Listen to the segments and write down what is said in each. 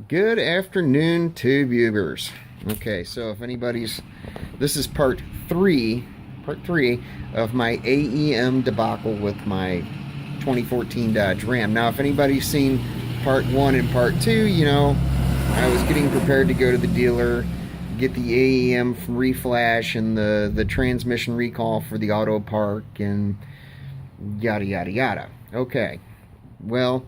Good afternoon, tubers. Okay, so if anybody's, this is part three of my AEM debacle with my 2014 Dodge Ram. Now, if anybody's seen part one and part two, I was getting prepared to go to the dealer, get the AEM from reflash and the transmission recall for the auto park and yada yada yada. Okay, well.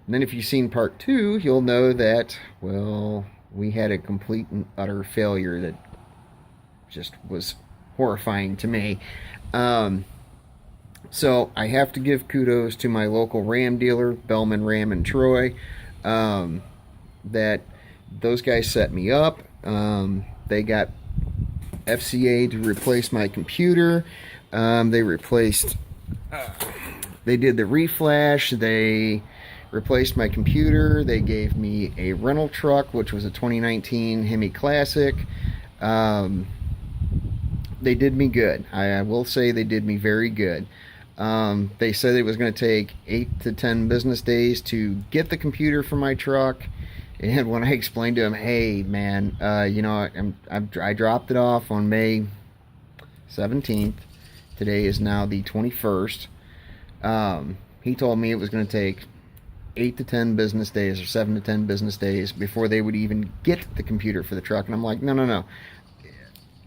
And then if you've seen part two, you'll know that, well, we had a complete and utter failure that just was horrifying to me. So I have to give kudos to my local Ram dealer, Bellman Ram in Troy, that those guys set me up. They got FCA to replace my computer. They did the reflash. They replaced my computer. They gave me a rental truck, which was a 2019 Hemi Classic. They did me good. I will say they did me very good. They said it was going to take 8 to 10 business days to get the computer for my truck. And when I explained to him, hey, man, I dropped it off on May 17th. Today is now the 21st. He told me it was going to take 8 to 10 business days or 7 to 10 business days before they would even get the computer for the truck. And I'm like, no.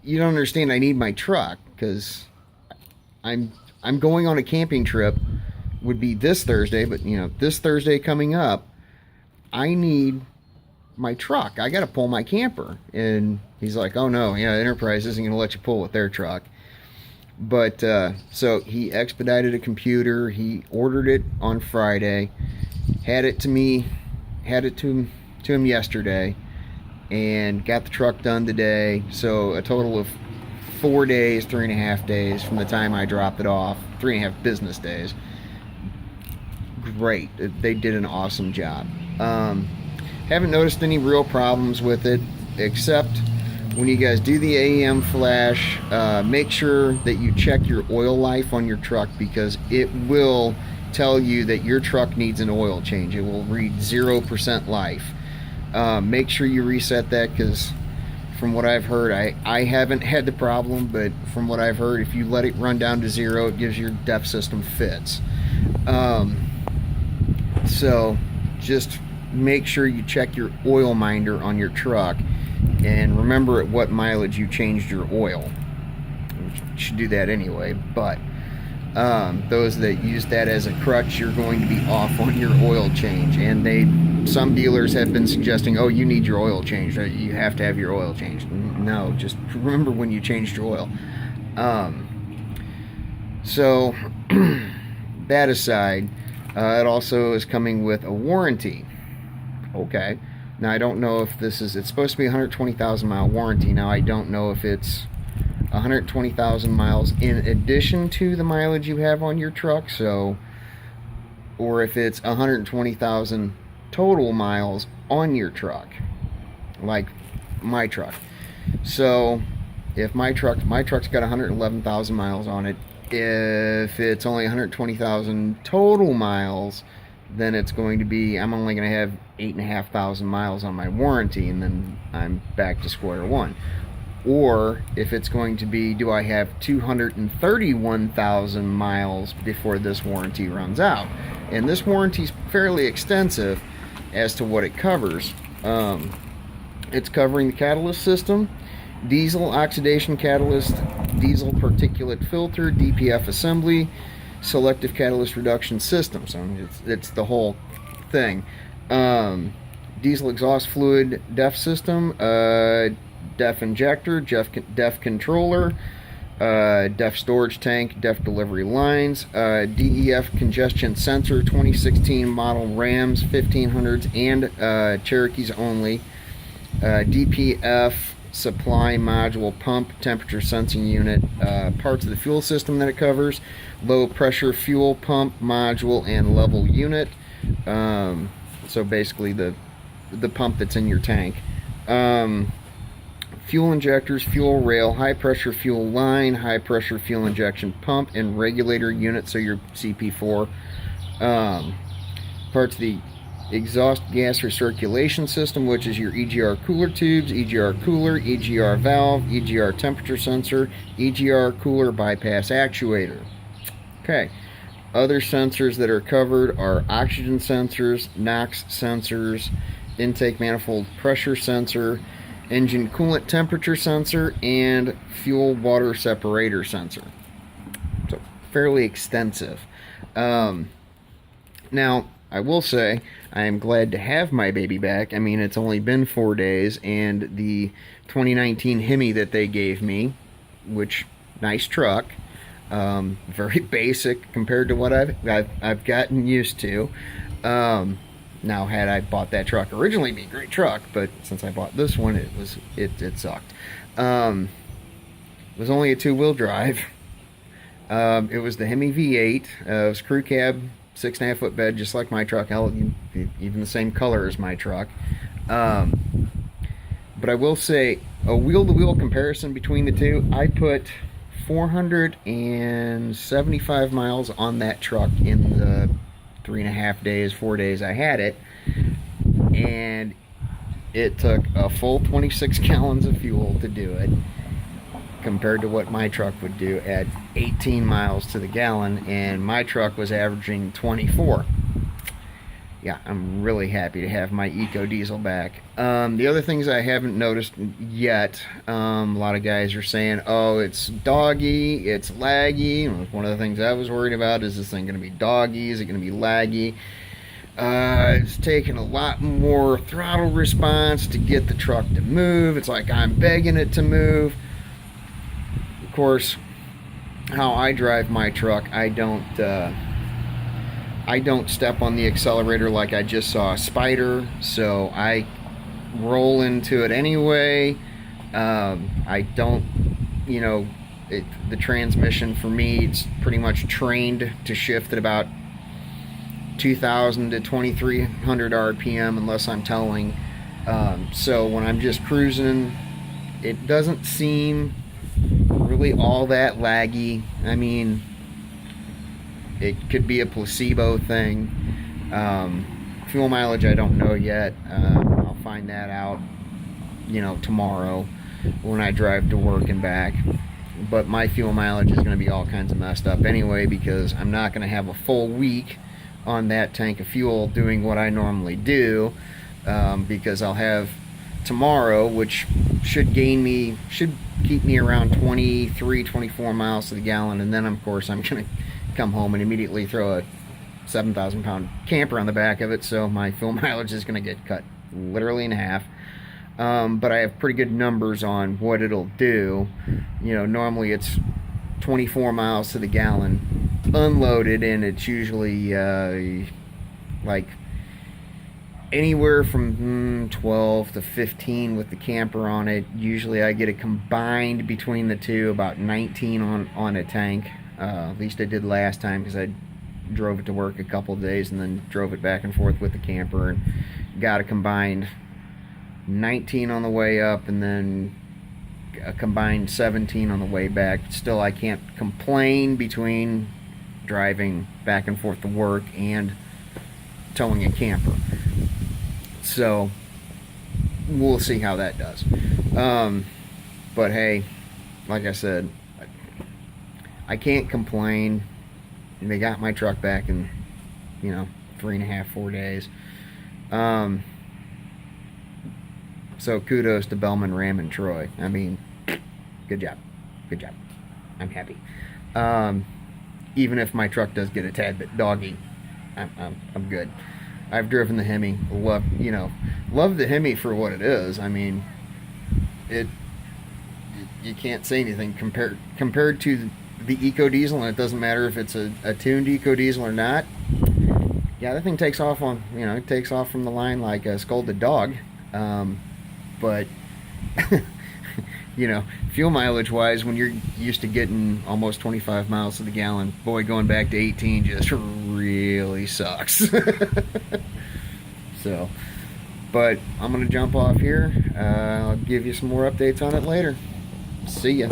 You don't understand. I need my truck because I'm going on a camping trip. Would be this Thursday, but this Thursday coming up, I need my truck. I got to pull my camper. And he's like, oh no, Enterprise isn't going to let you pull with their truck. But so he expedited a computer. He ordered it on Friday. Had it to him yesterday, and got the truck done today. So a total of 4 days, 3.5 days from the time I dropped it off. 3.5 business days. Great. They did an awesome job. Haven't noticed any real problems with it, except when you guys do the AEM flash, make sure that you check your oil life on your truck, because it will tell you that your truck needs an oil change. It will read 0% life. Make sure you reset that, because from what I've heard, I haven't had the problem, but from what I've heard, if you let it run down to 0, it gives your DEF system fits. So just make sure you check your oil minder on your truck, and remember at what mileage you changed your oil. You should do that anyway, but those that use that as a crutch, you're going to be off on your oil change. And some dealers have been suggesting, oh, you need your oil changed, you have to have your oil changed. No, just remember when you changed your oil. So that aside, it also is coming with a warranty. Okay, now I don't know if it's supposed to be a 120,000 mile warranty. Now I don't know if it's 120,000 miles in addition to the mileage you have on your truck, or if it's 120,000 total miles on your truck, like my truck. So if my truck's got 111,000 miles on it, if it's only 120,000 total miles, then it's going to be, I'm only going to have 8,500 miles on my warranty, and then I'm back to square one. Or if it's going to be, do I have 231,000 miles before this warranty runs out? And this warranty is fairly extensive as to what it covers. It's covering the catalyst system, diesel oxidation catalyst, diesel particulate filter, DPF assembly, selective catalyst reduction system. So it's the whole thing. Diesel exhaust fluid DEF system, DEF injector, DEF controller, DEF storage tank, DEF delivery lines, DEF congestion sensor, 2016 model Rams, 1500s, and Cherokees only, DPF supply module pump, temperature sensing unit, parts of the fuel system that it covers, low pressure fuel pump module and level unit. So basically the pump that's in your tank. Fuel injectors, fuel rail, high pressure fuel line, high pressure fuel injection pump, and regulator unit, so your CP4. Parts of the exhaust gas recirculation system, which is your EGR cooler tubes, EGR cooler, EGR valve, EGR temperature sensor, EGR cooler bypass actuator. Okay. Other sensors that are covered are oxygen sensors, NOx sensors, intake manifold pressure sensor, engine coolant temperature sensor, and fuel water separator sensor. So fairly extensive. Now, I will say I am glad to have my baby back. I mean, it's only been 4 days, and the 2019 Hemi that they gave me, which, nice truck, very basic compared to what I've gotten used to. Now, had I bought that truck originally, it'd be a great truck, but since I bought this one, it sucked. It was only a 2-wheel drive. It was the Hemi V8. It was crew cab, 6.5 foot bed, just like my truck. Hell, even the same color as my truck. But I will say, a wheel-to-wheel comparison between the two, I put 475 miles on that truck in the 3.5 days, 4 days I had it, and it took a full 26 gallons of fuel to do it, compared to what my truck would do at 18 miles to the gallon, and my truck was averaging 24. Yeah, I'm really happy to have my Ecodiesel back. The other things I haven't noticed yet, a lot of guys are saying, oh, it's doggy, it's laggy. One of the things I was worried about, is this thing going to be doggy? Is it going to be laggy? It's taking a lot more throttle response to get the truck to move. It's like I'm begging it to move. Of course, how I drive my truck, I don't step on the accelerator like I just saw a spider, so I roll into it anyway. I don't, the transmission for me, it's pretty much trained to shift at about 2,000 to 2,300 RPM unless I'm towing. So when I'm just cruising, it doesn't seem really all that laggy. I mean, it could be a placebo thing. Fuel mileage, I don't know yet. I'll find that out, tomorrow when I drive to work and back. But my fuel mileage is going to be all kinds of messed up anyway, because I'm not going to have a full week on that tank of fuel doing what I normally do, because I'll have tomorrow, which should keep me around 23, 24 miles to the gallon, and then of course I'm going to come home and immediately throw a 7,000 pound camper on the back of it, so my fuel mileage is going to get cut literally in half. But I have pretty good numbers on what it'll do. Normally it's 24 miles to the gallon unloaded, and it's usually like anywhere from 12 to 15 with the camper on it. Usually I get it combined between the two, about 19 on a tank. At least I did last time, because I drove it to work a couple of days and then drove it back and forth with the camper, and got a combined 19 on the way up and then a combined 17 on the way back. Still, I can't complain between driving back and forth to work and towing a camper. So we'll see how that does. But hey, like I said, I can't complain. They got my truck back in 3.5, 4 days. So kudos to Bellman, Ram, and Troy. I mean, good job. Good job. I'm happy. Even if my truck does get a tad bit doggy, I'm good. I've driven the Hemi. Love the Hemi for what it is. I mean, you can't say anything compared to the Ecodiesel, and it doesn't matter if it's a tuned Ecodiesel or not. Yeah, that thing takes off from the line like a scolded dog. But fuel mileage wise, when you're used to getting almost 25 miles to the gallon, boy, going back to 18 just really sucks. So, but I'm gonna jump off here. I'll give you some more updates on it later. See ya.